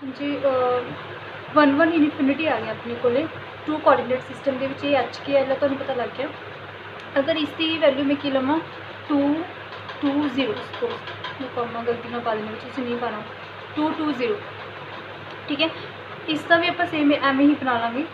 जी 1 1 infinity आ गया अपने को 2 कोआर्डिनेट सिस्टम के HKL है, तुहानूं पता लग गया। अगर इसकी वैल्यू मैं की लवां 2 2 0, सपोज कॉमा गलती ना पा देना, तुसीं नहीं पाना, 2 2 0, ठीक है। इसका भी आप सेम एवें ही बना लाँगे,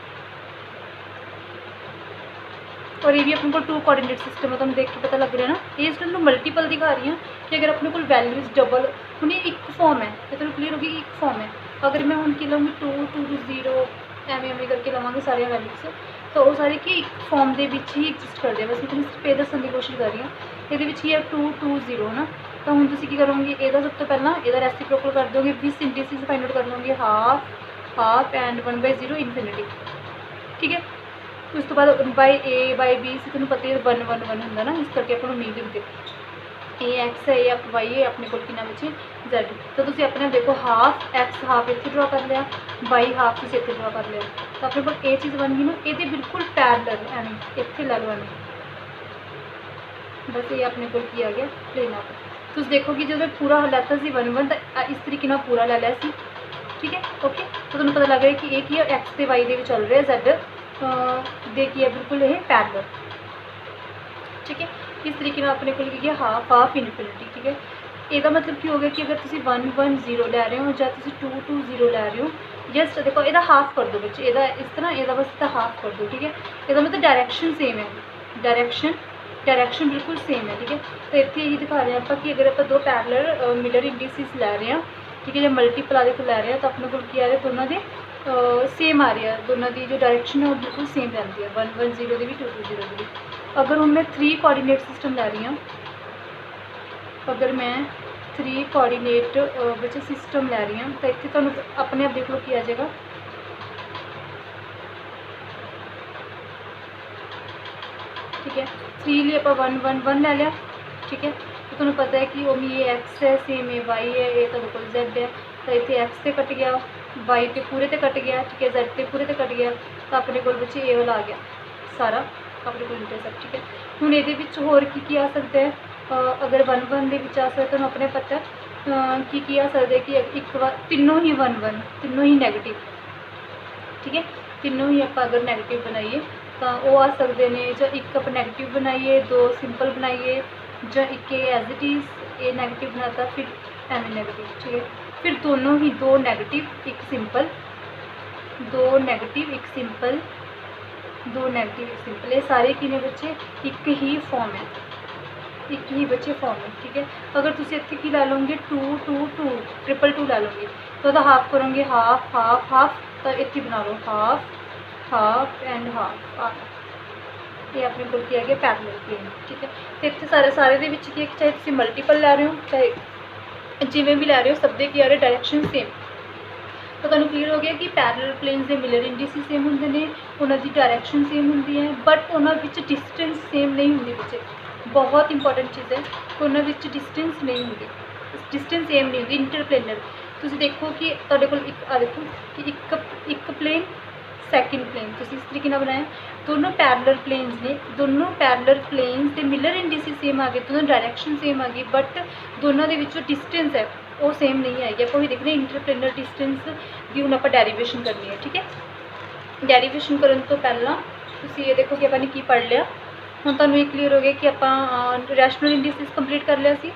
और ये भी अपने को 2 कोआर्डिनेट सिस्टम है, तुहानूं देख के पता लग रहा है ना। ये तुहानूं मल्टीपल दिखा रही हूँ कि अगर अपने को वैल्यूज़ डबल, हुण एक फॉर्म है, ये तुहानूं क्लीयर होगी, एक फॉर्म है। अगर मैं हुण की लवांगी 2 2 0 एवें करके लवांगे सारिया वैल्यूज़, तो वो सारे की एक फॉर्म के ही एग्जिस्ट करते हैं। बस मैं तुहानूं सिर्फ ये दस्सण की कोशिश कर रही हूँ, ये ही है 2 2 0 है ना। तो हुण तुसीं की करोगे, ये सब तो पहला ये रेसिप्रोकल कर दोगे, विद इंटीजर्स फाइंड आउट कर लोगे, हाफ एंड 1/0 इनफिनिटी, ठीक है। उस तो बाद बाई ए बाई बी से तुहानूं पता ही 1 1 1 होंदा ना, इस करके अपने नहीं दिखते। ए एक्स है, ए वाई है, अपने को कितना बचे Z। तो तुसीं अपने देखो हाफ एक्स हाफ इत्थे ड्रॉ कर लिया, वाई हाफ तुसीं इत्थे ड्रॉ कर लिया, तो अपने को ये चीज़ बन गई ना। ये बिल्कुल पैरेलल एवें इत्थे लै लो एवें, बस ये अपने को आ गया प्लेन आप। तुसीं देखो कि जो मैं पूरा लैता सी 1 1, तो इस तरीके नाल पूरा लै लिया सी, ठीक है ओके। तो तुहानूं पता लग रहा है कि ये की है एक्स ते वाई दे विच चल रहा है, Z दे की है बिल्कुल ये पैरेलल, ठीक है। इस तरीके अपने को की हाफ हाफ इनफिनिटी, ठीक है। यदा मतलब की हो गया कि अगर तुम 1 1 0 लै रहे हो या 2 2 0 लै रहे हो, जस्ट देखो यदा हाफ कर दो बच्चे, यदा इस तरह यदा बस इतना हाफ कर दो, ठीक है। यदा मतलब डायरैक्शन सेम है, डायरैक्शन बिल्कुल सेम है, ठीक है। तो इतने यही दिखा रहे हैं आप कि अगर आप दो पैरेलल मिलर इंडिसेस लै रहे हैं, ठीक है, या मल्टीपल आदि को लै रहे हैं, तो अपने को आ रहा है दोनों के सेम आ रही है, दोनों की जो डायरैक्शन है वो बिल्कुल सेम रहती है, 1 1 0 की भी 2 2 0 की भी। अगर हम मैं 3 कोआर्डिनेट सिस्टम लै रही हूँ, अगर मैं 3 कोआर्डिनेट बच्चे सिस्टम लै रही हूँ, तो इतने तुहानूं अपने आप देख लो कि आ जाएगा, ठीक है। 3 लिए आप 1 1 1 लै लिया, ठीक है। तो तुहानूं पता है कि ओम ये एक्स है, सेम ये वाई है, ये तुहाडे कोल Z है, तो इतने एक्स से कट गया, वाई तो पूरे ते कट गया, ठीक है, Z तो पूरे ते कट गया, तो अपने को बच्चे ए वाला आ गया सारा अपने को इंटरसेप्ट, ठीक है। हुण इहदे विच होर की आ सकता है, अगर 1 1 दे विच आ सकता, तुहानूं अपने पता है की आ सकता है कि एक बार तीनों ही 1 1, तीनों ही नैगेटिव, ठीक है। तीनों ही आप अगर नैगेटिव बनाइए तो वो आ सकते हैं, जो एक आप नैगेटिव बनाइए, 2 सिंपल बनाइए, जो एक as it is a negative बनाता, फिर एम नैगेटिव, ठीक है। फिर दोनों ही 2 नैगेटिव एक सिंपल, 2 नैगेटिव एक सिंपल, 2 नैगेटिव एक सिंपल, ये सारे कि बच्चे एक ही फॉर्म है, एक ही बच्चे फॉर्म है, ठीक है। अगर तुम इतने की लै लोगे 2 2 2 ट्रिपल 2 लै लोगे, तो हाफ करोगे, हाफ हाफ हाफ, तो इतनी बना लो हाफ हाफ एंड हाफ, ये अपने को आ गया पैरेलल प्लेन, ठीक है। तो इतने सारे दे विच की चाहे तुम मल्टीपल लै रहे हो, चाहे जिमें भी लै रहे हो, सब दे की आ रहे डायरैक्शन सेम। तो तुहानूं क्लीयर हो गया कि पैरेलल प्लेन्स के मिलर इंडिसेस सेम होंदे ने, उन्हां दी डायरैक्शन सेम होंदी है, बट उन्हां विच डिस्टेंस सेम नहीं होंदी बच्चे, बहुत इंपॉर्टेंट चीज़ है, उन्हां विच डिस्टेंस नहीं होंदी, डिस्टेंस सेम नहीं होंदी। इंटरप्लेनर तुसीं देखो कि तुहाडे कोल एक देखो कि एक प्लेन सैकेंड प्लेन तुसीं इस तरीके नाल बनाया, दोनों पैरेलल प्लेन्स ने, दोनों पैरेलल प्लेन्स के मिलर इंडिसेस सेम आ गए, दोनों डायरैक्शन सेम आ गई, बट दोनों के विच डिस्टेंस है वो सेम नहीं आएगी। आप देखने इंटरप्लेनर डिस्टेंस की हुण आपां डेरीवेशन करनी है, ठीक है। डेरीवेशन करने तो पहला तुसीं ये देखो कि आपां ने की पढ़ लिया, हुण तुहानूं ये क्लीयर हो गया कि आपां रैशनल इंडिसेस कंप्लीट कर लिया सी,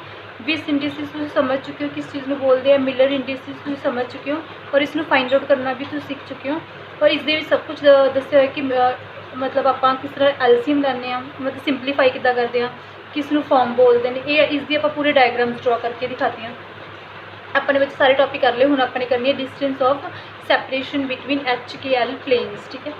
विस इंडिसेस तुसीं समझ चुके हो किस चीज़ को बोलते हैं, मिलर इंडिसेस तुसीं समझ चुके हो, और इसनूं फाइंड आउट करना भी तुसीं सीख चुके हो, और इस दे विच सब कुछ दस्सिया होया कि मतलब आपां किस तरह एलसीएम लैंदे आ, मतलब सिंपलीफाई किद्दां करदे आ, किसनूं फॉर्म बोलते हैं, ये इसदी आपां पूरे डायग्राम्स ड्रॉ करके दिखाती हैं। अपने बच्चे सारे टॉपिक कर ले, हुण अपने करनी है distance of separation between HKL planes, ठीक है।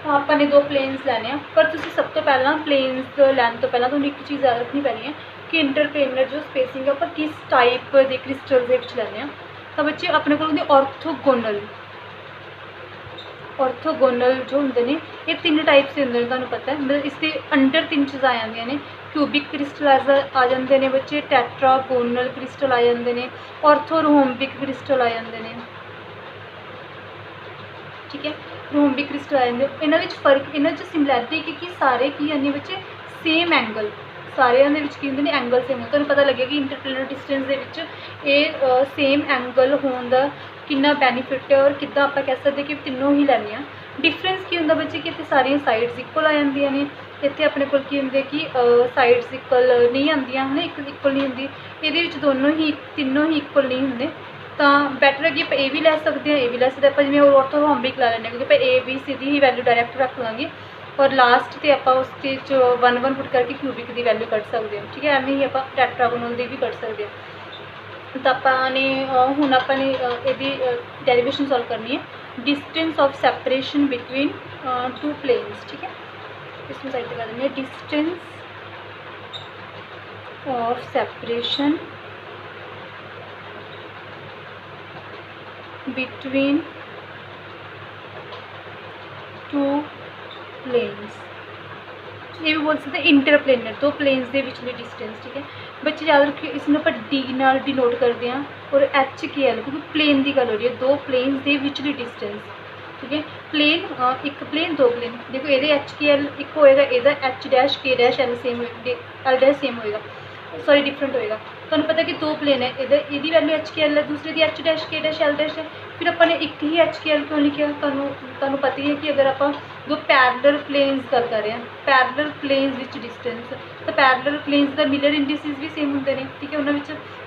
तो आपने 2 प्लेन्स लैने हैं, पर तुसीं सब तो पहला प्लेन्स लैन तो पहला तुहानूं एक चीज़ याद रखनी पैनी है कि इंटरप्लेनर जो स्पेसिंग है उपर किस टाइप के क्रिस्टल के विच लैने। तो बच्चे अपने को ऑर्थोगोनल जो होंगे ने, ये 3 टाइप से होंगे, तुहानूं पता है, मतलब इसके अंडर 3 चीज़ां आ जांदियां ने, क्यूबिक क्रिस्टल आ जाते हैं बच्चे, टैट्रागोनल क्रिस्टल आ जाते हैं, ऑर्थोरोम्बिक क्रिस्टल आ जाते हैं, ठीक है। रोम्बिक क्रिस्टल आ जाते, इन्हां विच फर्क, इन्हां च सिमिलैरिटी कि सारे की आने बच्चे सेम एंगल, सारिਆਂ ਦੇ ਵਿੱਚ ਕੀ ਹੁੰਦੇ ਨੇ एंगल सेम, ਤੁਹਾਨੂੰ पता लगे कि इंटरप्लेनर डिस्टेंस ਦੇ ਵਿੱਚ ਇਹ सेम एंगल होने का कितना बैनीफिट है और किद्दां आपां कह सकते कि तीनों ही लैने आ। डिफरेंस की हुंदा बच्चे कि इत्थे सारियां साइड्स इक्वल आ जांदियां ने, इत्थे अपने कोल की हुंदे कि साइड्स इक्वल नहीं आंदियां है ना, इक्वल नहीं हुंदी, इहदे विच दोनों ही तीनों ही इक्वल नहीं हुंदे। तो बैटर है कि आप ए भी लै सकते हैं, ए भी लै सकते हैं, जिवें ऑर्थोरॉम्बिक ला लैंदे क्योंकि ए बी सी दी ही वैल्यू डायरैक्ट रख लांगे और लास्ट ते आपां उस चीज़ 1 1 पुट करके क्यूबिक की वैल्यू कट सकते हैं। ठीक है, एवें ही आपां टैट्रागोनल दी भी कट सकते हैं। तो आपने हुण आपने इहदी डेरिवेशन सॉल्व करनी है, distance of separation between two planes. ठीक है, इसमें साइड पे कर देंगे, distance of separation between two planes, ये भी बोल सकते हैं इंटरप्लेनर, दो प्लेन्स के विचली डिस्टेंस। ठीक है बच्चे, याद रखियो इसमें आप डी नाल डिनोट करते हैं और एच के एल, क्योंकि प्लेन की गल हो रही है, दो प्लेन्स के विचली डिस्टेंस। ठीक है, प्लेन एक प्लेन दो प्लेन, देखो ये एच के एल एक होएगा, ये एच डैश के dash L same L dash same होएगा, सॉरी डिफरेंट होएगा। तो पता कि दो प्लेन है, ये वैल्यू एच के एल है, दूसरे की एच डैश के डैश एल डैश है, फिर अपने एक ही एच के एल क्यों लिखा, तुहानू पता ही है कि अगर आप दो पैरेलल प्लेन्स गल कर रहे हैं, पैरेलल प्लेन्स विच डिस्टेंस, तो पैरेलल प्लेन्स का मिलर इंडिसिस भी सेम होंगे ने। ठीक है, उन्होंने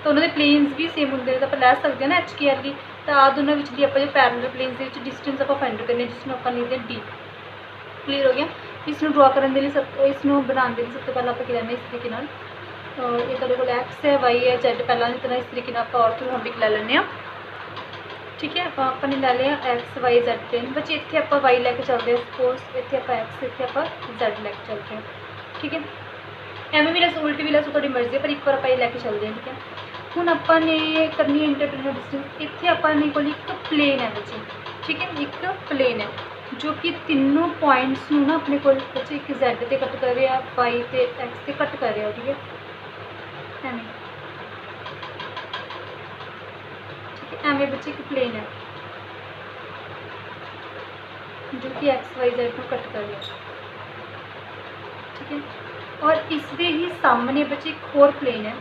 तो उन्होंने प्लेन्स भी सेम होंगे, तो आप लै सकते हैं ना एच के एल की, तो आ दोनों विचली आप जो पैरेलल प्लेन्स के डिस्टेंस आप फाइंड करने, जिसमें आप लिखते हैं डी। क्लीयर हो गया। इसमें ड्रॉ करने के लिए इसमें बनाने के लिए सब तो पहले आप लें इस तरीके नाल, ये तुहाडे कोल एक्स है वाई है जेड, पहला नहीं तरह इस तरीके आप ऑर्थोरॉम्बिक लै लैंदे। ठीक है, अपने लै लिया एक्स वाई जेड प्लेन, बच्चे इत्थे आप वाई लैके चलते हैं, सपोज इत्थे आप एक्स इत्थे आप जेड लैके चलते हैं। ठीक है, एवें भी लैसो उल्टी भी लैसो थोड़ी मर्जी है, पर एक बार आप लैके चलते हैं। ठीक है, हुण आपने करनी है इंटरप्लेनर डिस्टेंस, इत्थे अपने कोल एक प्लेन है बच्चे। ठीक है, एक प्लेन है जो कि तीनों पॉइंट्स ना अपने कोल बच्चे एक जेड ते कट कर रहा, वाई ते एक्स ते कट कर रहा। ठीक है, एवें एवें बच्चे एक प्लेन है जो कि एक्स वाई जेड को कट कर रहा। ठीक है, और इसके ही सामने बच्चे एक होर प्लेन है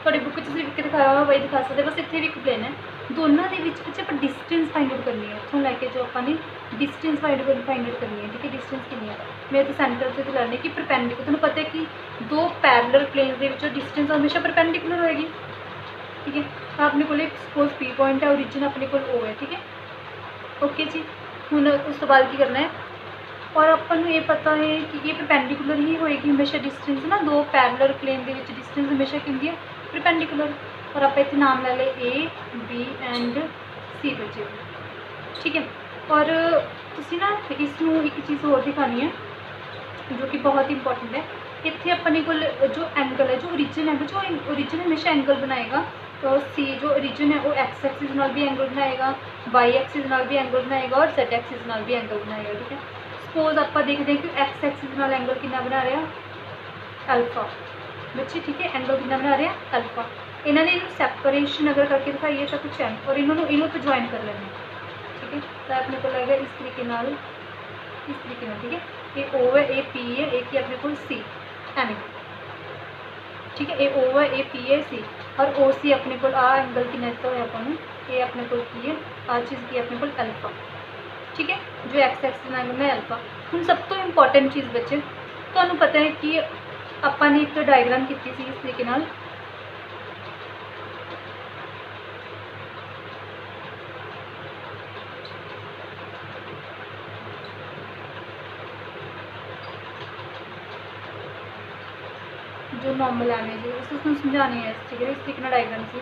थोड़ी बुक लिख के दिखाया हुआ वही दिखा सकते, बस इतने भी एक प्लेन है, दोनों के बीच आप डिस्टेंस फाइंड आउट करनी है, इतों लैके जो अपने डिस्टेंस फाइंड आउट करनी है। ठीक है, डिस्टेंस कितनी है, मेरे तो सेंटर से लैनी कि परपेंडिकुलर, तुहानू पता है कि दो पैरेलल प्लेन के डिस्टेंस हमेशा परपेंडिकुलर होएगी। ठीक है, अपने को सपोज पी पॉइंट है, ओरिजिन अपने को ओ है। ठीक है, ओके जी, हुण उस तो बाद की करना है, और अपन ये पता है कि ये परपेंडिकुलर ही होएगी हमेशा डिस्टेंस ना, दो पैरेलल प्लेन के डिस्टेंस हमेशा की होंगी है परपेंडिकुलर, और आप इतने नाम लै ले ए बी एंड सी बचे। ठीक है, और तुसी ना इसनों एक चीज़ और दिखानी है जो कि बहुत इंपॉर्टेंट है, इतने अपने को जो एंगल है, जो ओरिजिन है, जो ओरिजिन हमेशा एंगल बनाएगा, तो सी जो ओरिजिन है वो एक्स एक्सिस नाल भी एंगल बनाएगा, वाई एक्सिस नाल भी एंगल बनाएगा और जेड एक्सिस नाल भी एंगल बनाएगा। ठीक है, सपोज आप देखते हैं कि एक्स एक्सिस नाल एंगल कितना बना रहा अल्फा बच्चे। ठीक है, एंगल कितना बना रहा अल्फा, इन्होंने सैपरेशन अगर करके दिखाइए तो कुछ है, और इन्होंने तो ज्वाइन कर लेना। ठीक है, तो अपने को लगेगा इस तरीके नाल, इस तरीके नाल। ठीक है, ये ओ है, ए पी है, एक ही अपने को सी एम। ठीक है, ए ओ है, ए पी है, सी, और ओ सी अपने को आ एंगल की नेता है अपन ये अपने को की है, आ चीज़ की अपने को अल्फा। ठीक है, जो एक्स एक्सिस एंगल है अल्फा। हम सब तो इंपॉर्टेंट चीज़ बच्चे तो पता है कि अपन एक डायग्राम की इस तरीके नाल, जो नॉर्मल एमेज है उसको समझानी है। ठीक है, इस तरीके डायग्राम से,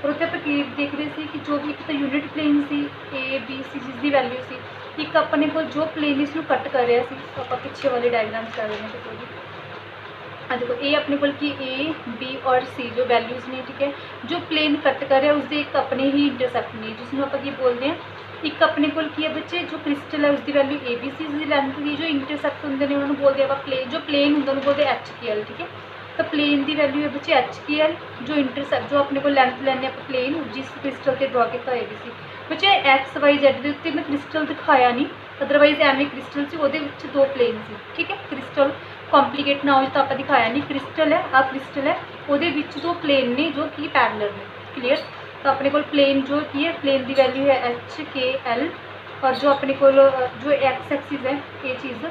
और उत्ते आप देख रहे थे कि जो भी एक तो यूनिट प्लेन सी ए बी सी जिसकी वैल्यू सी, एक अपने को जो प्लेन इसमें कट कर रहा सी, तो आप पिछे वाले डायग्राम कर रहे हैं। देखो देखो ए अपने को कि ए बी और सी जो वैल्यूज़ ने। ठीक है, जो प्लेन कट कर रहा है उसके एक अपने ही इंटरसेप्ट ने, जिसमें आप बोलते हैं एक अपने को की है बच्चे जो क्रिस्टल है उसकी value A B C length की, जो इंटरसेप्ट होंगे उन्होंने बोलते हैं प्लेन, जो प्लेन होंगे उन्होंने बोलते हैं एच के एल। ठीक है, तो प्लेन की वैल्यू है बच्चे एच के एल, जो इंटरसेप्ट जो अपने को लेंथ लैने आप प्लेन जिस क्रिस्टल से ड्रॉ किया ए बी सी, बच्चे एक्स वाई जैड के उत्ते मैं क्रिस्टल दिखाया नहीं, अदरवाइज एवं क्रिस्टल से वो दो प्लेन से, ठीक है। क्रिस्टल कॉम्प्लीकेट ना हो तो आप दिखाया नहीं, क्रिस्टल है आ क्रिस्टल है वो दो प्लेन ने जो कि पैरेलल ने, क्लीयर। तो अपने को प्लेन जो की है प्लेन की वैल्यू है एच के एल, और जो अपने को जो एक्स एक्सिस है ये चीज़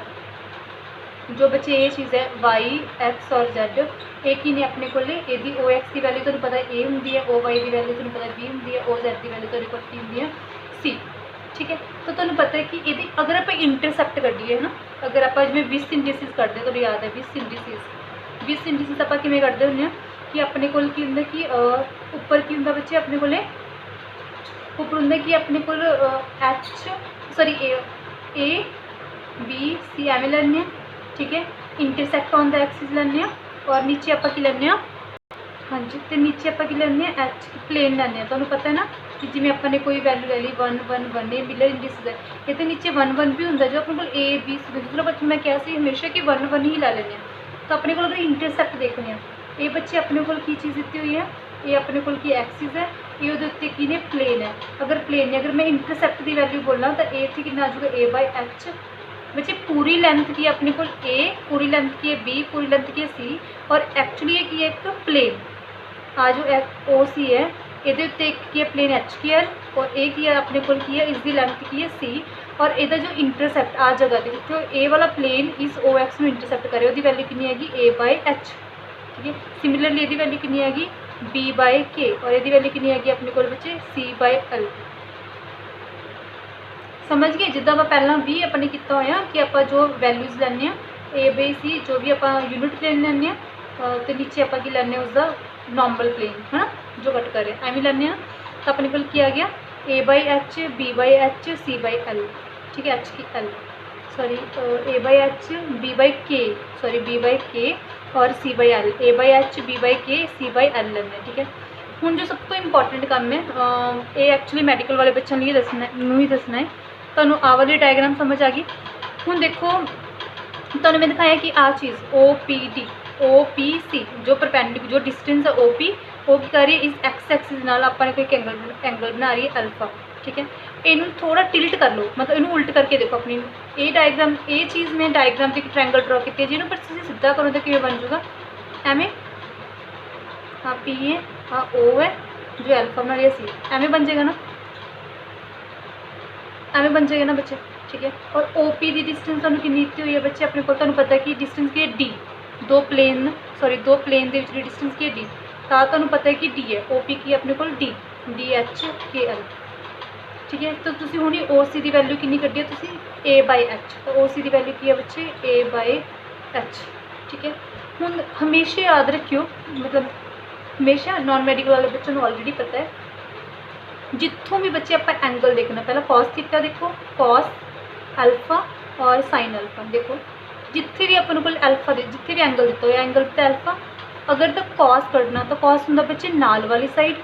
जो बच्चे ये चीज़ है वाई एक्स और जैड एक ही ने अपने को यदि ओ एक्स की वैल्यू तो पता ए होंगी है, ओ वाई की वैल्यू तो पता बी होंगी है, ओ जैड की वैल्यू तो की होंगी है सी, ठीक है। तो तुम्हें पता है कि यदि अगर आप इंटरसेप्ट करिए है ना, अगर आप जिमें 20 इंडिसिस करते तो याद है 20 इंडिसिस आप किमें करते होंगे कि अपने को कि उपर की होंगे बच्चे अपने को उपर होंगे कि अपने को H sorry A B C एवं लेने, ठीक है। इंटरसेक्ट ऑन द एक्सिस लेने और नीचे आप लेने, हाँ जी, तो नीचे आप लेने एच प्लेन लेने, तो पता है ना कि जिमें अपने कोई वैल्यू ले ली 1 1 1 ये मिलर इंडिसिस है, ये तो नीचे 1 1 भी होंगे जो अपने को ए बी सी दूसरा बच्चे मैं क्या सी हमेशा कि 1 1 ही ला लेने। तो अपने को अगर इंटरसेप्ट देखने ये बच्चे अपने को की चीज़ दी हुई है, ये अपने को की एक्सिस है, ये उत्ते की ने प्लेन है। अगर प्लेन है अगर मैं इंटरसेप्ट की वैल्यू बोलना तो ए थी कि आ जाऊगा ए बाई एच, बच्चे पूरी लेंथ की अपने को ए, पूरी लेंथ की है बी, पूरी लेंथ की है सी, और एक्चुअली ये की है एक प्लेन आ जो ओ सी है ये उत्ते की है प्लेन एच की एल, और ए की है अपने को की है इसकी लेंथ की है सी, और यदा जो इंटरसेप्ट आ जगह से तो ए वाला प्लेन इस ओ एक्स में इंटरसेप्ट करे वो वैल्यू कितनी हैगी ए बाई एच, ठीक है। सिमिलरली यदि वैल्यू कितनी हैगी बी बाई के, और यदि वैल्यू कितनी हैगी अपने को बच्चे सी बाई एल। समझ गए जिदा आप पहला भी अपने किया होया कि आप जो वैल्यूज़ लैने ए बाई सी जो भी आप यूनिट प्लेन लैने तो नीचे आप की लैने उसका नॉर्मल प्लेन है ना जो कट करे एवं लैने, तो अपने को किया गया A by H B by H C by L, ठीक है। एच की L sorry A by H B by K sorry B by K और C by L, A by H B by K C by L लेने, ठीक है। हुण जो सब तो इंपॉर्टेंट काम है ये एक्चुअली मैडिकल वाले बच्चों लिए दसना ही दसना है। तुहानू आ वाली डायग्राम समझ आ गई। हुण देखो तुहानू मैं दिखाया कि आ चीज़ ओ पी सी जो परपेंडिकुलर जो डिस्टेंस है ओ पी वो कर रही है इस एक्स एक्सिस नाल अपने कोई एंगल बना रही है अल्फा, ठीक है। इनू थोड़ा टिल्ट कर लो मतलब इनू उल्ट करके देखो अपनी ये डायग्राम ये चीज़ मैं डायग्राम से एक ट्रायंगल ड्रॉ की है जिन्होंने पर सीधा करो तो किमें बन जाऊगा एवें हाँ पी है हाँ ओ है जो अल्फा बना रही है सी एवें बन जाएगा ना, एवें बन जाएगा ना बच्चे, ठीक है। और ओ पी की डिस्टेंस तुहानू कितनी दी हुई है बच्चे अपने को तुहानू पता है कि डिस्टेंस की है डी, दो प्लेन के डिस्टेंस की है डी, तो तुहानू पता है कि डी है ओ पी की अपने को डी एच के एल, ठीक है। तो तुसी हुणी ओ सी की वैल्यू कितनी कड्डी है तुसी ए बाई एच, तो ओ सी की वैल्यू की है बच्चे ए बाई एच, ठीक है। हुण हमेशा याद रखियो मतलब हमेशा नॉन मेडिकल वाले बच्चों को ऑलरेडी पता है जितों भी बच्चे आप एंगल देखना पहला कॉस थीटा देखो कॉस अल्फा और साइन अल्फा देखो जिथे भी अपन को अल्फा दे जिथे भी एंगल दिता हो एंगल दिता अल्फा अगर तो कॉस कढ़ना तो कॉस होंगे बच्चे नाल वाली साइड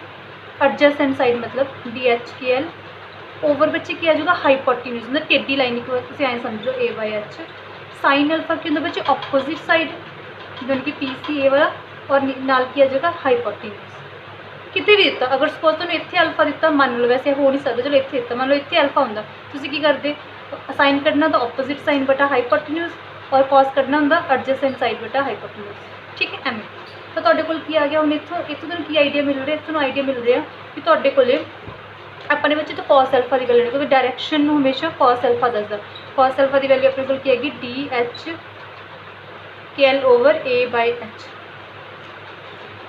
एडजेसेंट साइड मतलब डी एच के एल ओवर बच्चे क्या आ जाएगा हाइपोटेन्यूज मतलब टेढ़ी लाइन को तुम ऐ समझो ए बाई एच। साइन अल्फा की होंगे बच्चे ऑपोजिट साइड यानी कि पी सी ए वाला और नाल की आ जाएगा हाइपोटेन्यूज कितने भी दिता अगर सपोज तुम इतने अल्फा दिता मान लो वैसे हो नहीं सकता चलो इतने दिता मान लो इतने अल्फा होंगे तुम की करते साइन कढ़ना तो ऑपोजिट साइन बटा हाइपोटेन्यूज और कॉस कढ़ना होंगे एडजेसेंट साइड बटा हाइपोटेन्यूज, ठीक है। एवं तो तुहाडे कोल की आ गया हुण इत्थों तुहानूं की आइडिया मिल रहा इत्थों आइडिया मिल रहा कि तुहाडे कोले अपने बच्चे तो कॉस अल्फा की गल क्योंकि डायरैक्शन में हमेशा कॉस अल्फा दसदा कॉस अल्फा की वैल्यू अपने को की हैगी डी एच के L over A by H,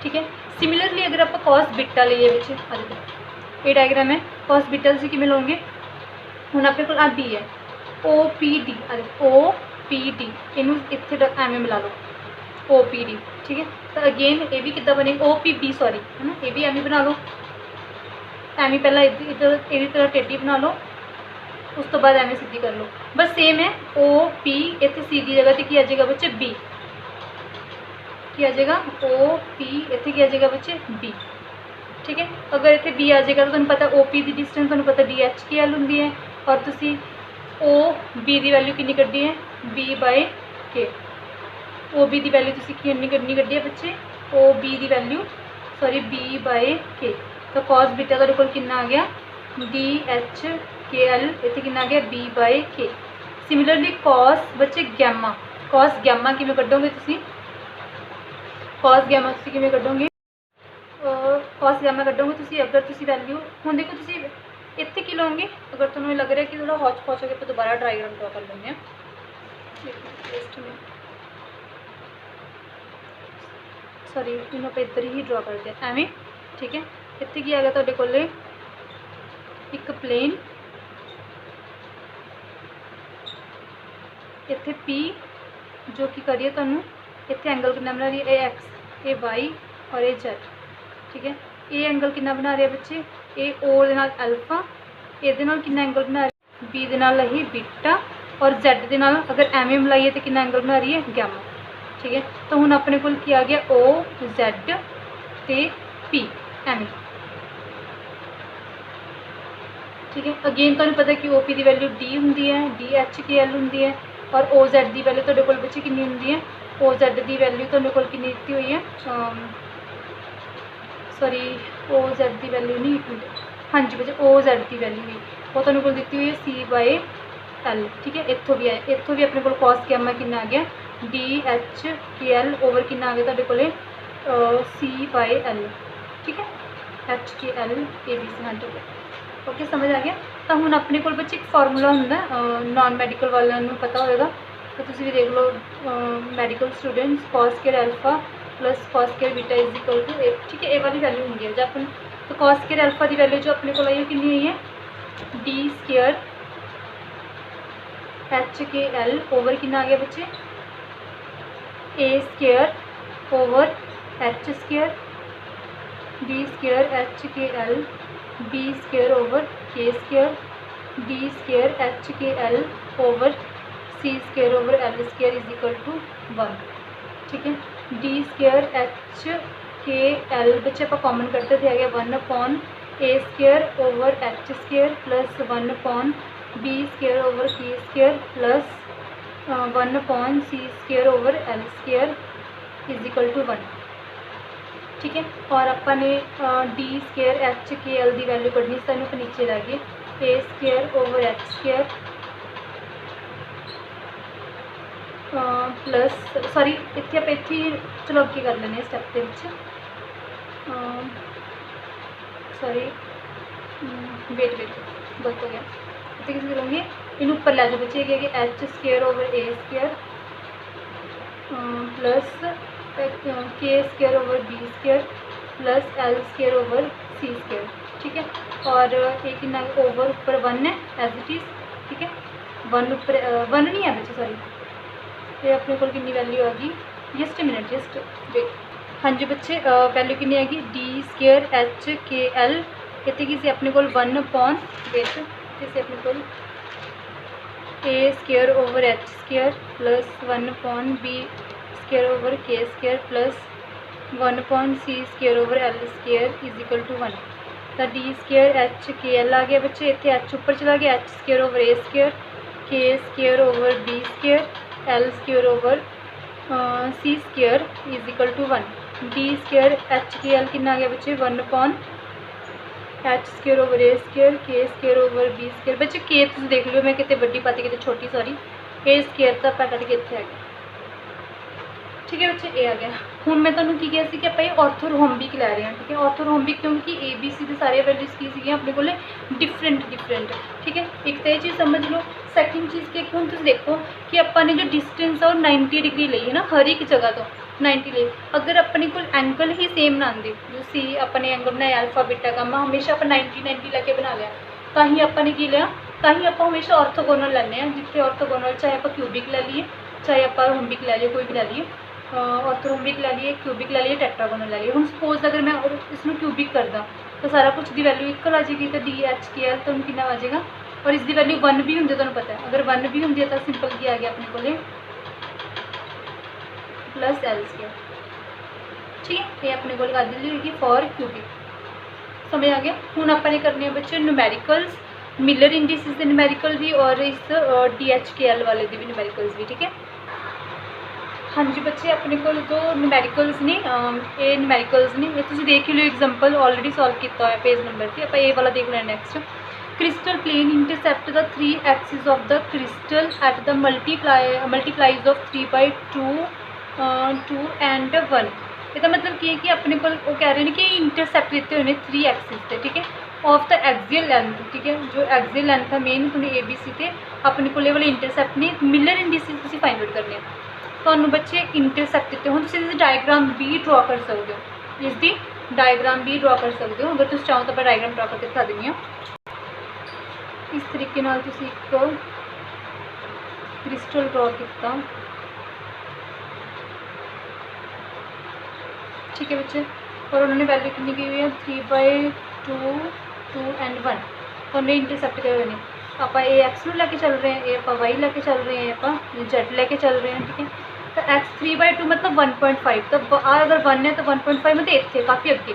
ठीक है। सिमिलरली अगर आप कॉस बीटा लीए बच्चे आ देखो ये डायग्राम है कॉस बीटा तुसीं किवें लोगे हुण अपने कोल आ बी है O P D O P D इनू इत्थे एवें मिला लो ओ पी डी, ठीक है। तो अगेन ये भी कितना बनेगा ओ पी बी सॉरी है ना ये भी एवें बना लो एवें पहला इधर ये तरह टेढ़ी बना लो उस तो बाद एवें सीधी कर लो बस सेम है ओ पी इतने सी की जगह की आ जाएगा बच्चे बी की आ जाएगा ओ पी इतने की आ जाएगा बच्चे बी, ठीक है। अगर इतने बी आ जाएगा तो तुहानूं पता ओ पी की डिस्टेंस तुहानूं पता डी एच के एल होंगी है और तुसी ओ बी की वैल्यू कितनी कड्डी है बी बाई के ओ बी की वैल्यू तुसी कितनी कड्डी है बच्चे ओ बी की वैल्यू सॉरी बी बाई के तो कॉस बीटा तुहाडे कोल कितना आ गया DHKL इत्थे कितना आ गया B/K। सिमिलरली कॉस बच्चे गैमा, कॉस गैमा किवें कड्डोगे तुसीं, कॉस गैमा तुसीं किवें कड्डोगे, कॉस गैमा कड्डोगे तुसीं अगर तुसीं वैल्यू हुण देखो तुसीं इत्थे की लओगे, अगर तुहानूं लग रहा है कि थोड़ा हौच पौच हो गया तो दोबारा डायग्राम ड्रॉ कर लेंगे हैं। सॉरी इन्होंने आप इधर ही ड्रॉ करते हैं एवें, ठीक है। इत्थे की आ गया तुहाडे कोले एक प्लेन, इत्थे P जो कि करिए तुहानूं इत्थे एंगल कितना बना रही है, ए एक्स, ए वाई और ए जेड, ठीक है। ए एंगल कितना बना रहा है बच्चे, ए ओ दे नाल अल्फा, ए दे नाल कितना एंगल बना रही है, बी दे नाल ही बीटा और जेड दे नाल अगर एवें मिलाइए तो कितना एंगल बना रही है, गैमा, ठीक है। तो हुण अपने कोल की आ गया ओ जेड ते पी एवें, ठीक है। अगेन तुहानूं पता कि ओ पी की वैल्यू डी हुंदी है, DHKL हुंदी है और ओ जेड की वैल्यू तुहाडे कोल बच्चे कितनी हुंदी है, ओ जेड की वैल्यू तुहाडे कोल कितनी दित्ती हुई है, सॉरी ओ जेड की वैल्यू नहीं, हाँ जी बच्चे ओ जेड की वैल्यू ही वो तुहाडे कोल दित्ती हुई है C/L, ठीक है। इत्थों भी आए, इत्थों भी अपने कोल कॉस गैमा कितना आ गया DHKL ओवर कितना आ गया तुहाडे कोले C/L, ठीक है। HKL ABC, हाँ ठीक है, ओके समझ आ गया। तो हुण अपने कोल बच्चे एक फार्मूला हुंदा नॉन मैडिकल वालियां नूं पता होएगा, तो तुसीं भी देख लो medical students, cos square alpha plus cos square beta is equal to A, ठीक है। ए वाली वैल्यू होंगी है जो अपन, तो कॉस स्क्वायर अल्फा की वैल्यू जो अपने को आई है कितनी आई है D स्क्वायर HKL ओवर कितना आ गया बच्चे a square over H square D square HKL B square over K square D square HKL over C square over L square is equal to 1, ठीक है। D स्क्वायर HKL बच्चे आप common करते थे आ गया 1/a square over H square plus 1/b square over K square plus 1/c square over L square is equal to 1, ठीक है। और अपन ने D स्क्वायर HKL की वैल्यू कढ़नी सू नीचे रह गई a square over H square plus sorry इत्थे आप इत्थे चलो अगे कर लें स्टैप के सॉरी वेट गलत हो गया, इतने किसी करूँगी इन ऊपर लै जाओ बच्चे कि H square over A square plus K square over B square plus L square over C square, ठीक है। और ये कितना ओवर ऊपर 1 है एज इट इज़, ठीक है। 1 ऊपर 1 नहीं है बच्चे सॉरी, ये अपने को कितनी वैल्यू आ गई, जस्ट मिनट जस्ट वेट, हाँ जी बच्चे वैल्यू कितनी आएगी D स्क्वायर HKL इतने किसी अपने को 1/, वेट किसी अपने को A square over H square plus 1/b square over K square plus 1/c square over L square is equal to 1। तो D स्क्वायर HKL आ गया बच्चे, इतने H ऊपर चला गया H square over A square K square over B square L square over C square is equal to 1। D square HKL कितना आ गया बच्चे 1/H square over A square K square over B square, बच्चे K तुम देख लो मैं कितने बड़ी पाती कितने छोटी सॉरी A स्क्वायर तो आप कट के इतने आ गया, ठीक है बच्चे ए आ गया। हूँ मैं तुम्हें की कहा कि आप ऑर्थोरहोम्बिक लै रहे हैं, ठीक है। ऑर्थोरहोम्बिक क्योंकि ABC के सारे वैल्यूज की सी अपने को डिफरेंट, ठीक है। एक तो ये चीज़ समझ लो, सैकेंड चीज़ क्या कि हम तुम देखो कि अपने जो डिस्टेंस है वो 90 डिग्री ली है ना, हर एक जगह तो 90 ले। अगर अपने को एंगल ही सेम ना आते जो सी अपने एंगल बनाया अल्फा बीटा गामा हमेशा आप 90 लैके बना लिया, ताही अपने की लिया ताही आप हमेशा ऑर्थोगोनल लैने जिथे ऑर्थोगोनल चाहे आप क्यूबिक लै लीए चाहे आप रोम्बिक लै लीए कोई भी लै लीए, ऑर्थोरोम्बिक लै लीए क्यूबिक लै लीए टेट्रागोनल लै लीए। हम सपोज अगर मैं इसमें क्यूबिक करदा तो सारा कुछ की वैल्यू इक्वल आ जाएगी, तो DHKL तो कितना आ जाएगा और इसकी वैल्यू 1 भी होंगे, तुम्हें पता है अगर 1 भी होंगी तो सिंपल की आ गया अपने को प्लस L स्क्वायर, ठीक है। ये अपने को आ जाएगी फॉर क्यूबिक, समझ आ गया। हूँ अपने करने बच्चे न्यूमेरिकल्स मिलर इंडिसेस के न्यूमेरिकल भी और इस DHKL वाले भी न्यूमेरिकल्स भी, ठीक है। हाँ जी बच्चे अपने को जो न्यूमेरिकल्स ने ये न्यूमेरिकल्स ने ये तुम देख लो एग्जाम्पल ऑलरेडी सॉल्व किया हुआ पेज नंबर से, आप ये वाला देख लें next crystal plane intercept the three axes of the crystal at the multiplies of 3 by 2 2 and 1। ਇਹਦਾ ਮਤਲਬ ਕੀ ਹੈ ਕਿ ਆਪਣੇ ਕੋਲ ਉਹ ਕਹਿ ਰਹੇ ਨੇ ਕਿ ਇੰਟਰਸੈਪਟ ਦਿੱਤੇ ਹੋਏ ਨੇ 3 ਐਕਸਿਸ ਤੇ, ਠੀਕ ਹੈ, ऑफ द एक्सियल लेंथ, ठीक है, जो एक्सियल लेंथ है मेन तुहानू ABC ते अपने कोले वाले इंटरसैप्ट ने मिलर इंडिसेस तुसीं फाइंड आउट करने तुहानू बच्चे इंटरसैप्ट दिते हुण तुसीं इसदी डायग्राम भी ड्रॉ कर सकते हो, इसकी डायग्राम भी ड्रॉ कर सकते हो। अगर तुसीं चाहो तो मैं डायग्राम ड्रॉ करके दिखा दिंदी हां। इस तरीके नाल तुसीं एक क्रिस्टल ड्रॉ किया, ठीक है बच्चे, और उन्होंने वैल्यू कितनी की हुई है 3 by 2 2 and 1 उन्होंने इंटरसैप्ट करे हुए हैं। आप ए एक्स में लैके चल रहे हैं, ये आप वाई लैके चल रहे हैं, आप जेड लैके चल रहे हैं, ठीक है। तो एक्स 3 by 2 मतलब 1.5, तो अगर 1 है तो 1.5 मतलब 1 थे काफ़ी अगे,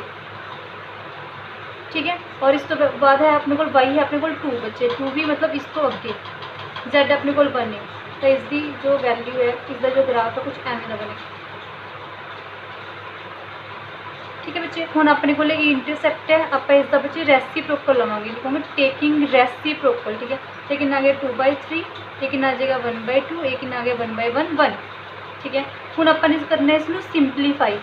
ठीक है। और इस तो बाद है अपने को वाई है अपने को 2 बच्चे 2 भी मतलब इस तो अगे, जेड अपने को 1 है, तो इसकी जो वैल्यू है इसका जो ग्राफ है कुछ एवं ना बने, ठीक है बच्चे। हुण अपने को इंटरसैप्ट है, आप इसका बच्चे रेसिप्रोकल लवांगे, लिखोगे टेकिंग रेसिप्रोकल, ठीक है। ये कितना आ गया 2 by 3, ये कितना आ जाएगा 1 by 2, ये कितना आ गया 1 by 1 1, ठीक है। हुण अपन इस करना है इसमें सिंपलीफाई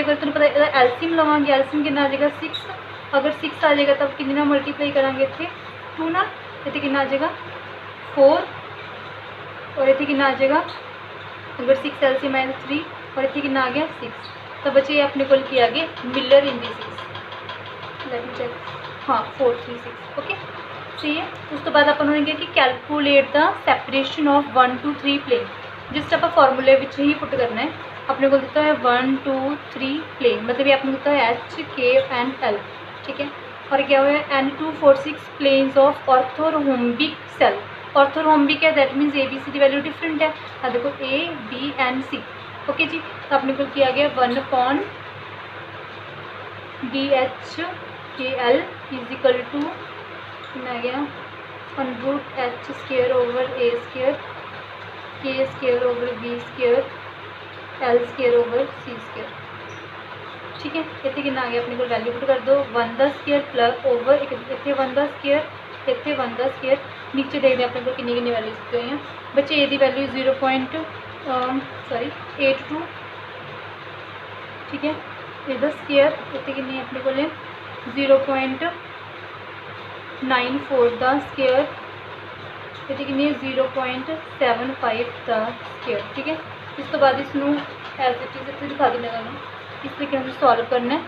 कर, तुहानूं पता है एलसीएम लवांगे, एलसीएम कितना आ जाएगा 6, अगर 6 आ जाएगा तब कितने मल्टीप्लाई करांगे इत्थे 2 नाल, इत्थे कितना आ जाएगा 4, और इत्थे कितना आ जाएगा अगर 6 एलसीएम है 3, और इतने कितना आ गया 6, तो बच्चे ये अपने को किया गया Miller indices, let me check, हाँ 4 3 6, ओके सही है। उस तो बाद अपन कि कैलकुलेट द सैपरेशन ऑफ 1 2 3 प्लेन, जिस आप फॉर्मूले ही पुट करना है, अपने को दिता है 1 2 3 प्लेन, मतलब ये अपने दिता है H K and L, ठीक है। और क्या हुआ है N246 planes of orthorhombic cell, orthorhombic है दैट मीन्स ABC की वैल्यू डिफरेंट है, अब देखो A B and C, okay जी। तो अपने को किया गया 1/DH KL is equal to कितना आ गया √H² over A² K² over B² L² over C², ठीक है। इतने कितना आ गया अपने को वैल्यू पुट कर दो 1/² प्लस ओवर इतने 1/², इतने 1/², नीचे देखते अपने को कितनी कितनी वैल्यू दिते हुई हैं बच्चे, ये वैल्यू 0.82, ठीक है। इसका स्केयर इतने कितनी अपने को 0.94 द स्केयर, इतने कितनी 0.75 द स्केयर, ठीक है। इस तो बाद इसनों एज इट इज इतने दिखा देना तुहानूं, इस तरीके से सॉल्व करना है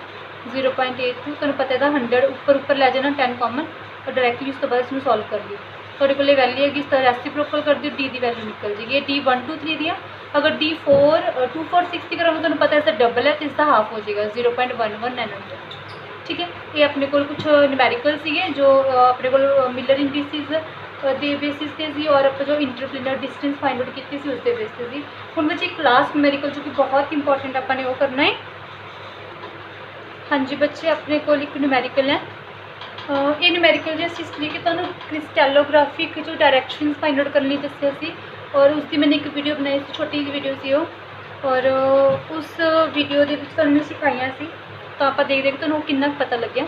0.82, तुहानूं पता है 100 ऊपर लै जाना 10 कॉमन, और डायरैक्टली उस तो बाद इसमें सॉल्व कर लियो, थोड़े को वैल्यू है इस तरह रेसिप्रोकल कर दियो, डी की वैल्यू निकल जाएगी, ये D 1 2 3 दिया, अगर D 2 4 6 की करोगे तो पता है इसका डबल है तो इसका हाफ हो जाएगा 0.11 नैनोमीटर, ठीक है। ये अपने को कुछ न्यूमेरिकल सीगे जो अपने को मिलर इंडिसेस के बेसिस से सी, और आप जो इंटरप्लेनर डिस्टेंस फाइंड आउट की उस बेस से सी। हुण बच्चे क्लास न्यूमेरिकल जो कि बहुत इंपॉर्टेंट अपने वो करना है, हाँ जी बच्चे अपने को एक न्यूमेरिकल है, ये न्यूमेरिकल जो हिस्ट्री कि तुहानूं क्रिस्टैलोग्राफिक जो डायरैक्शनस फाइंड आउट करने दस्सिया सी, और उसकी मैंने एक वीडियो बनाई सी, छोटी जी वीडियो सी वो, और उस वीडियो के तुहानूं सिखाइयां सी, तो आप देख देख तुहानूं कितना पता लग्या।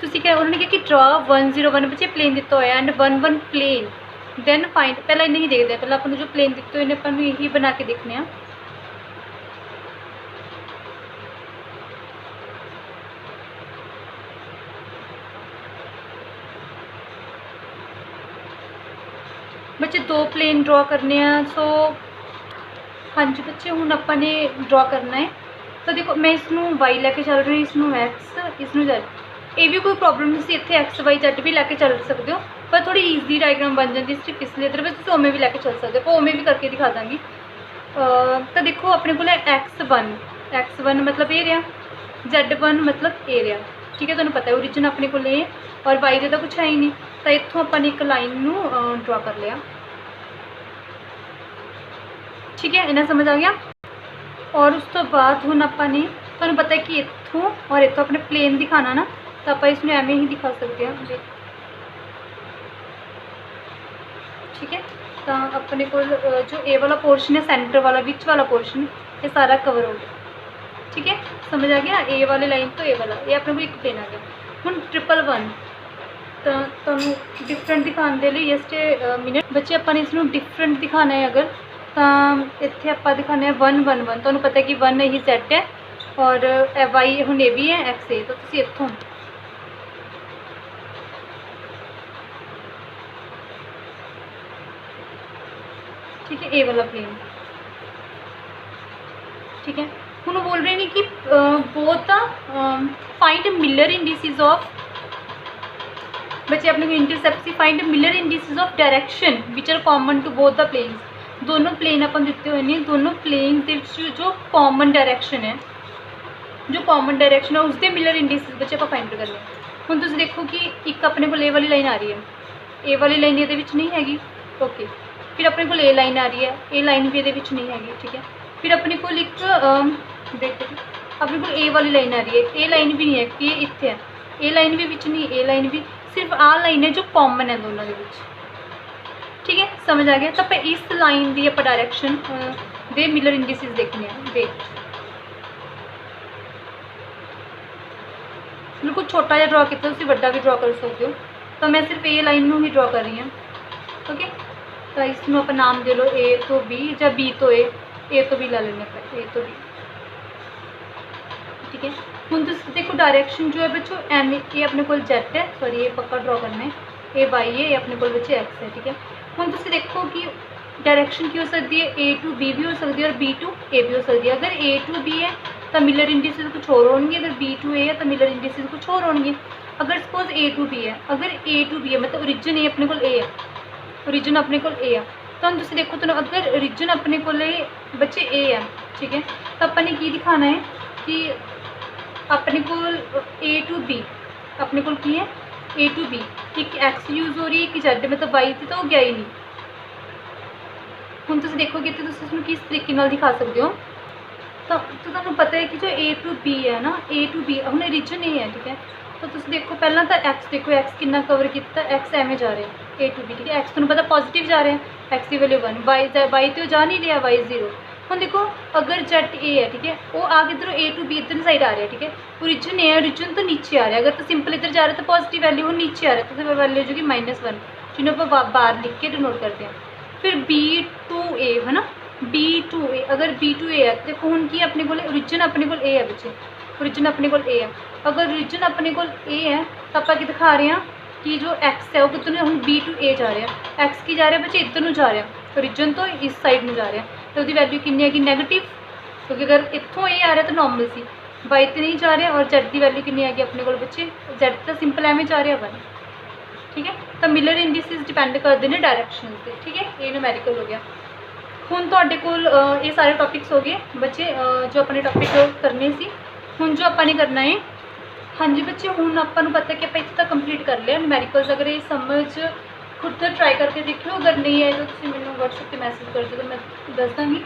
तुसीं क्या उन्होंने कहा कि ड्रॉ 101 बच्चे प्लेन दिता होया एंड 1 प्लेन दैन फाइंड, पहला इन्हें ही देखते हैं, पहले अपन जो प्लेन दिते हुए अपन यही बना के देखने हैं। बच्चे 2 प्लेन ड्रॉ करने हैं, सो हाँ जी बच्चे हुण अपन ने ड्रॉ करना है, तो देखो मैं इसनों वाई लैके चल रही हूँ, इसनों एक्स इसनों जेड, ये भी कोई प्रॉब्लम नहीं, इतने एक्स वाई जेड भी लैके चल सकते हो, पर थोड़ी ईजी डायग्राम बन जाती है सिर्फ इसलिए, इधर तुम ओमें भी लैके चल सकते हो, ओमें भी करके दिखा दूँगी। तो देखो अपने को x1 मतलब ये रहा, z1 मतलब ये रहा, ठीक है, तुम्हें पता है ओरिजिन अपने को ले, और वाई का तो कुछ है ही नहीं, तो इतों अपन एक लाइन ड्रॉ कर लिया, ठीक है, इन्हें समझ आ गया। और उस तो बाद हुण अपने तुहानूं पता है कि इतों और इतों अपने प्लेन दिखाना ना, तो आप इसमें एवं ही दिखा सकते हैं, ठीक है। तो अपने को जो ए वाला पोर्शन है सेंटर वाला विच वाला पोर्शन ये सारा कवर हो गया, ठीक है, समझ आ गया। ए वाली लाइन तो ए वाला ये अपने को एक प्लेन आ गया। हुण 111 तो तुहानूं डिफरेंट दिखाने के लिए जस्ट मिनट बच्चे अपन इसनूं डिफरेंट दिखाना है अगर तो इत्थे आपां दिखाने 111 तुहानूं पता है कि 1 ही Z है और वाई हुण ए भी है एक्स ए तो तुसीं इत्थों ठीक है ए वाला प्लेन ठीक है। हुण बोल रहे हैं कि both the find Miller indices of बच्चे अपने को intercept find Miller indices of direction which are common to both the planes. दोनों प्लेन अपन दिते हुए ने दोनों प्लेन के जो कॉमन डायरेक्शन है उसके मिलर इंडिसेस बच्चे आप फाइंड करने। हुण तुसीं देखो कि एक अपने को ए वाली लाइन आ रही है ए वाली लाइन ये नहीं हैगी ओके। फिर अपने को ए लाइन आ रही है ए लाइन भी ये नहीं हैगी ठीक है। फिर अपने को एक देखो अपने को ए वाली लाइन आ रही है ए लाइन भी नहीं है कि इत्थे है ए लाइन भी विच नहीं ए लाइन भी सिर्फ आ लाइन है जो कॉमन है दोनों के बीच ठीक है। समझ आ गया। तो आप इस लाइन की आप डायरेक्शन दे मिलर इंडिसेस देखने हैं। देख बिल्कुल छोटा जिहा ड्रॉ किया तुसीं वड्डा भी ड्रॉ कर सकते हो। तो मैं सिर्फ ए लाइन में ही ड्रॉ कर रही हूँ ओके। तो इसमें आप नाम दे लो ए तो बी या बी तो ए तो बी ला लेने पर ए तो बी ठीक है। हुण तुसीं देखो डायरेक्शन जो है बच्चों एम ए अपने को जेड है सॉरी ये पक्का ड्रॉ करना है ए वाई है ये अपने को बच्चे एक्स है ठीक है। हुण तुसीं देखो कि डायरेक्शन की हो सकती है ए टू बी भी हो सकती है और बी टू ए भी हो सकती है। अगर ए टू बी है तो मिलर इंडिसेस कुछ और होंगे अगर बी टू ए है तो मिलर इंडिसेस कुछ और होंगे। अगर सपोज ए टू बी है अगर ए टू बी है मतलब ओरिजिन ए अपने को ए है ओरिजिन अपने को ए है तो हम तुसीं देखो तो अगर ओरिजिन अपने को बच्चे ए है ठीक है तो अपन ने की दिखाना है कि अपने को ए टू बी अपने को की है ए टू बी एक एक्स यूज़ हो रही है कि जेड मतलब वाई से तो गया ही नहीं। हुण तुसीं देखोगे तो तुसीं इसनूं किस तरीके नाल दिखा सकते हो तो तुहानूं पता है कि जो ए टू बी है ना ए टू बी हुण ओरिजिन ए है ठीक है। तो तुसीं देखो पहला तो एक्स देखो एक्स कितना कवर किया एक्स एवें जा रहा है ए टू बी ठीक है। एक्स तुहानूं पता पॉजिटिव जा रहा है एक्स की वैल्यू 1 वाई तो जा नहीं रहा वाई 0। हम देखो अगर जेड ए है ठीक है वो आगे इधर ए टू बी इधर साइड आ रहा है ठीक है। ओरिजिन ए है ओरिजिन तो नीचे आ रहा है अगर तो सिंपल इधर जा रहा है तो पॉजिटिव वैल्यू वो नीचे आ रहा है तो वैल्यू जो कि -1 जिन्हें आप बाहर लिख के डिनोट करते हैं। फिर बी टू ए है ना बी टू ए अगर बी टू ए है देखो हूँ कि अपने को ओरिजिन अपने को ए है बच्चे ओरिजिन अपने को ए है। अगर ओरिजिन अपने को ए है तो आप दिखा रहे हैं कि जो एक्स है वो कितने हम बी टू ए जा रहे हैं एक्स की जा रहा है बच्चे इधर नूं जा रहे हैं ओरिजिन तो इस साइड में जा रहे हैं तो उसकी वैल्यू कितनी है कि नैगेटिव क्योंकि अगर इत्थों ए आ रहा है तो नॉर्मल सी वाई तो नहीं जा रहा और जेड की वैल्यू कितनी है अपने को बच्चे जेड तो सिंपल एवं जा रहा वन ठीक है। तो मिलर इंडिसेस डिपेंड करते हैं डायरैक्शन से ठीक है। ये न्यूमेरिकल हो गया। हुण तुहाडे कोल ये सारे टॉपिक्स हो गए बच्चे जो अपने टॉपिक करने सी। हुण जो आपां ने करना है हाँ जी बच्चे हुण आपां नूं पता कि आपां इत्थे तक कंप्लीट कर लिया न्यूमेरिकल्स। अगर ये समझ खुद ट्राई करके देखियो अगर नहीं है तो तुसीं मैनूं व्हाट्सएप पर मैसेज कर दो तो मैं दस दांगी।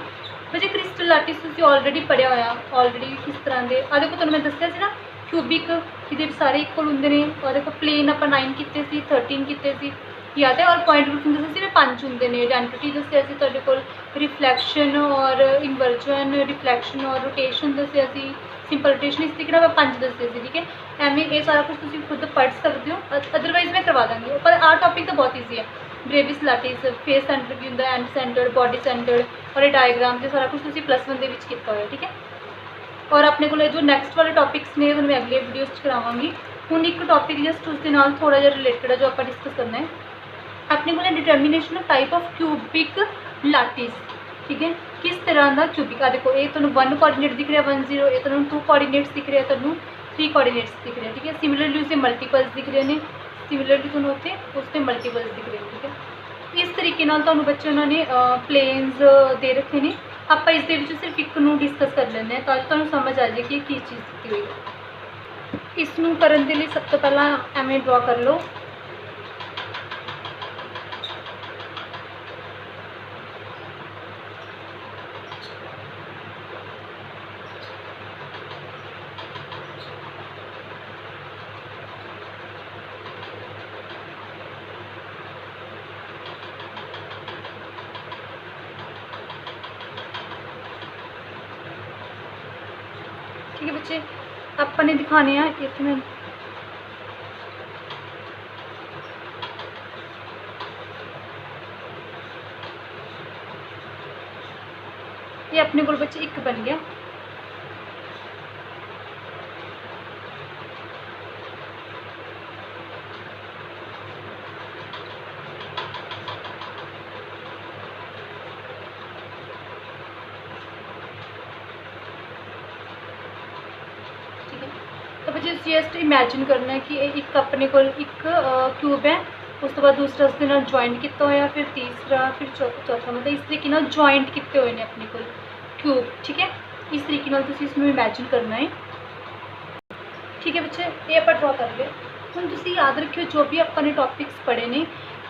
बच्चे क्रिस्टल लाटिस तुसीं ऑलरेडी पढ़िया होया ऑलरेडी किस तरह के आ देखो तुहानूं मैं दस्सिया सी ना क्यूबिक ये सारे इक्वल होंगे ने और देखो प्लेन आप 9 किए सी 13 किए सी याद है और पॉइंट ग्रुप दस्से मैं 5 होंगे ने आइडेंटिटी दस्सिया सी तुहाडे कोल रिफ्लैक्शन और इनवर्जन रिफ्लैक्शन और रोटेशन दस्सिया सी सिंपल रोटेशन इस तरीके मैं 5 दस्से सी ठीक है। एवं ये सारा कुछ तुसीं खुद पढ़ सकते हो अदरवाइज मैं करवा दूँगी पर आ टॉपिक तो बहुत ईजी है। ब्रेविस लाटिस फेस सेंटर की होंगे एंड सेंटर बॉडी सेंटर और ये डायग्राम से सारा कुछ तुसीं +1 दे विच कीता होया ठीक है। और अपने को जो नैक्सट वाले टॉपिक्स ने मैं अगले वीडियोज़ करावांगी। हुण एक टॉपिक जस्ट उसके नाल थोड़ा जिहा रिलेटेड है जो आप डिस्कस करना है अपने को determination of type of cubic lattice ठीक है। किस तरह का क्यूबिक आ देखो ये तुहानूं 1 कोऑर्डिनेट दिख रहा 1 0 ये तुहानूं 2 कोऑर्डिनेट्स दिख रहे तुहानूं 3 कोऑर्डिनेट्स दिख रहे ठीक है। सिमिलरली उसके मल्टीपल्स दिख रहे हैं सिमिलरली तुहानूं उत्थे उसके मल्टीपल्स दिख रहे ठीक है। इस तरीके नाल तुहानूं बच्चे उन्होंने प्लेन्स दे रखे ने आप इस सिर्फ एक नूं डिस्कस कर लेंगे ताकि तुहानूं समझ आ जाए कि की चीज़ की हुई है। इसनूं करन दे लई सब तो पहला एवें ड्रॉ कर लो बच्चे अपने दिखाने हैं इतने ये अपने को बच्चे एक बन गया। तो बच्चे जस्ट इमेजिन करना है कि एक अपने को एक क्यूब है, उस तो बाद दूसरा उसके नाल जॉइंट किया होया, फिर तीसरा, फिर चौथा, मतलब इस तरीके नाल जॉइंट किए हुए हैं अपने को क्यूब। ठीक है, इस तरीके नाल तुसीं इसनूं इमेजिन करना है। ठीक है बच्चे, ये आप ड्रॉ कर लिया। हुण तुसीं याद रखियो जो भी अपने टॉपिक्स पढ़े ने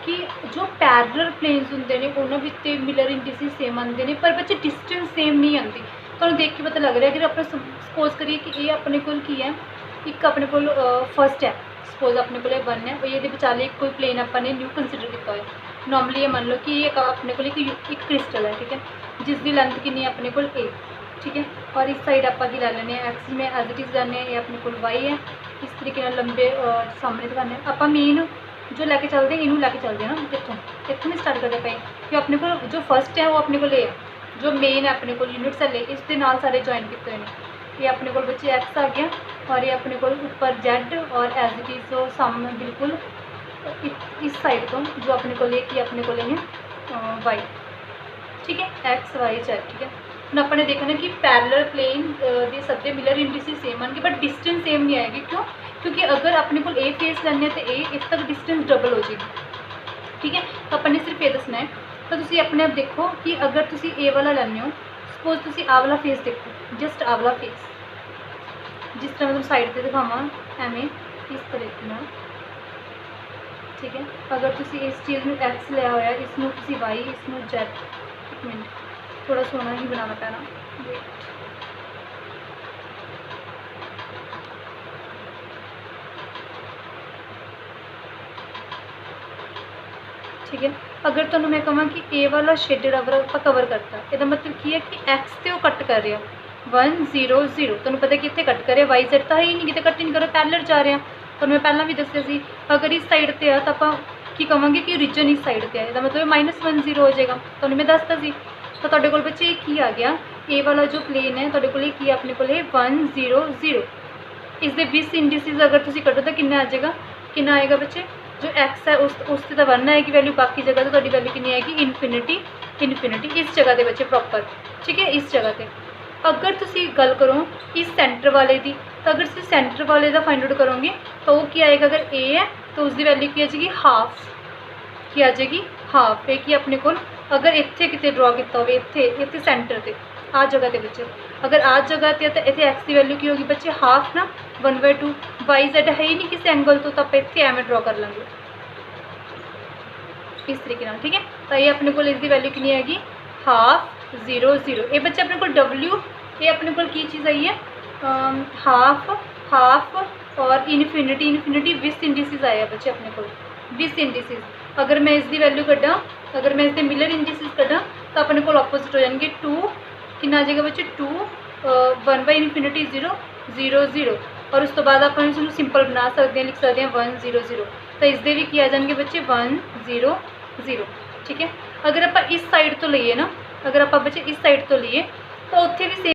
कि जो पैरलल प्लेन्स होंदे ने उन्हां विच ते मिलर इंडिसेस सेम आते हैं, पर बच्चे डिस्टेंस सेम नहीं आती। तुहानूं देख के पता लग रहा है अगर आप सपोज करिए कि ये अपने को की है, एक अपने को फर्स्ट है, सपोज अपने को 1 है और ये विचाले कोई प्लेन अपने न्यू कंसीडर किया है। नॉर्मली ये मान लो कि ये अपने को एक क्रिस्टल है, ठीक है, जिसकी लेंथ कितनी अपने को a, ठीक है, और इस साइड आप लै लेने एक्स में एज इट इज़ जाने, ये अपने को y है। इस तरीके लंबे सामने दिखाने आप मेन जो लैके चलते हैं, इनू लैके चलते हैं ना, इतों नहीं स्टार्ट करते पे कि अपने को जो फर्स्ट है वो अपने को है, जो मेन है अपने को यूनिट सेल है, इसके नाल सारे जॉइन किए हुए हैं। ये अपने को बच्चे एक्स आ गया और ये अपने को ऊपर जेड और एज इट इज़ जो सामने बिल्कुल इस साइड तो जो अपने को कि अपने को वाई। ठीक है, एक्स वाई जेड। ठीक है, हम अपने देखना कि पैरेलल प्लेन दे सबके मिलर इंडिसेस सेम आएंगे बट डिस्टेंस सेम नहीं आएगी। क्यों? क्योंकि अगर अपने को ए फेस लेने तो ए इस तक डिस्टेंस डबल हो जाएगी। ठीक है, तो अपने सिर्फ ये दसना है। तो तुसी अपने आप देखो कि अगर तुसी ए वाला लेने हो, सपोज तुसी आ वाला फेस देखो, जस्ट आ वाला फेस जिस तरह मतलब साइड से दिखावा एवें इस तरीके ना। ठीक है, अगर तुसी इस चीज़ में एक्स लिया होया, इसनों तुसी वाई, इसनों जेड। एक मिनट, थोड़ा सोना ही बनाना पैना। ठीक है, अगर तुहानूं मैं कहां कि ए वाला शेडेड आप कवर करता, इसका मतलब की है कि एक्स तो कट कर रहा 1 0 0, तुहानूं पता कि इत्थे कट करे, वाई जेड तो है ही नहीं, कितने कट ही नहीं करे, पैरेलल जा रहे हैं। तो मैं पहला भी दसिया सी, अगर इस साइड पर आ तो आप की कहांगे कि रीजन इस साइड पर है, इसका मतलब -1 0 हो जाएगा। तो मैं दसता सी। तो तुहाडे कोल बच्चे ये की आ गया, ए वाला जो प्लेन है तुहाडे कोल की अपने को 1 0 0। इसके 20 इंडिसेस अगर तुसीं कटो तो कितना आ जाएगा, कितना आएगा बच्चे? जो एक्स है उससे तो 1 आएगी वैल्यू, बाकी जगह तो तुहाडी वैल्यू कितनी आएगी? इनफिनिटी। इनफिनिटी इस जगह के बच्चे प्रॉपर। ठीक है, इस जगह पे अगर तुसी गल करो इस सेंटर वाले की, तो अगर तुम सेंटर वाले का फाइंड आउट करोगे तो वो क्या आएगा? अगर ए है तो उसकी वैल्यू की आ जाएगी हाफ, की आ जाएगी हाफ। ए की अपने को अगर इत्थे किते ड्रॉ किया हो, इत्थे सेंटर से आ जगह के बच्चे, अगर आ जगह पे तो इतने एक्स की वैल्यू की होगी बच्चे हाफ ना, 1/2। वाई जेड है ही नहीं किसी एंगल तो आप इतने एवं ड्रॉ कर लेंगे इस तरीके ना। ठीक है, तो ये अपने को इसकी वैल्यू कितनी आएगी? हाफ 0 0। ये बच्चे अपने को डब्ल्यू, ये अपने को की चीज़ आई है हाफ, हाफ और इनफिनिटी। इनफिनिटी 20 इंडिसेस आए बच्चे अपने को 20 इंडिसेस। अगर मैं इसकी वैल्यू कड्डा, अगर मैं इसके मिलर इंडिसेस कड्डा तो अपने को ऑपोजिट हो जाएंगे 2, कितना आ जाएगा बच्चे? 2 1/इनफिनिटी 0 0 0। और उस तो बाद आप सिंपल बना सकते हैं, लिख सकते हैं 1 0 0। तो इसके भी किया जाएंगे बच्चे 1 0 0। ठीक है, अगर आप इस साइड तो लीए ना, अगर आप बच्चे इस साइड तो लीए तो उत्थे भी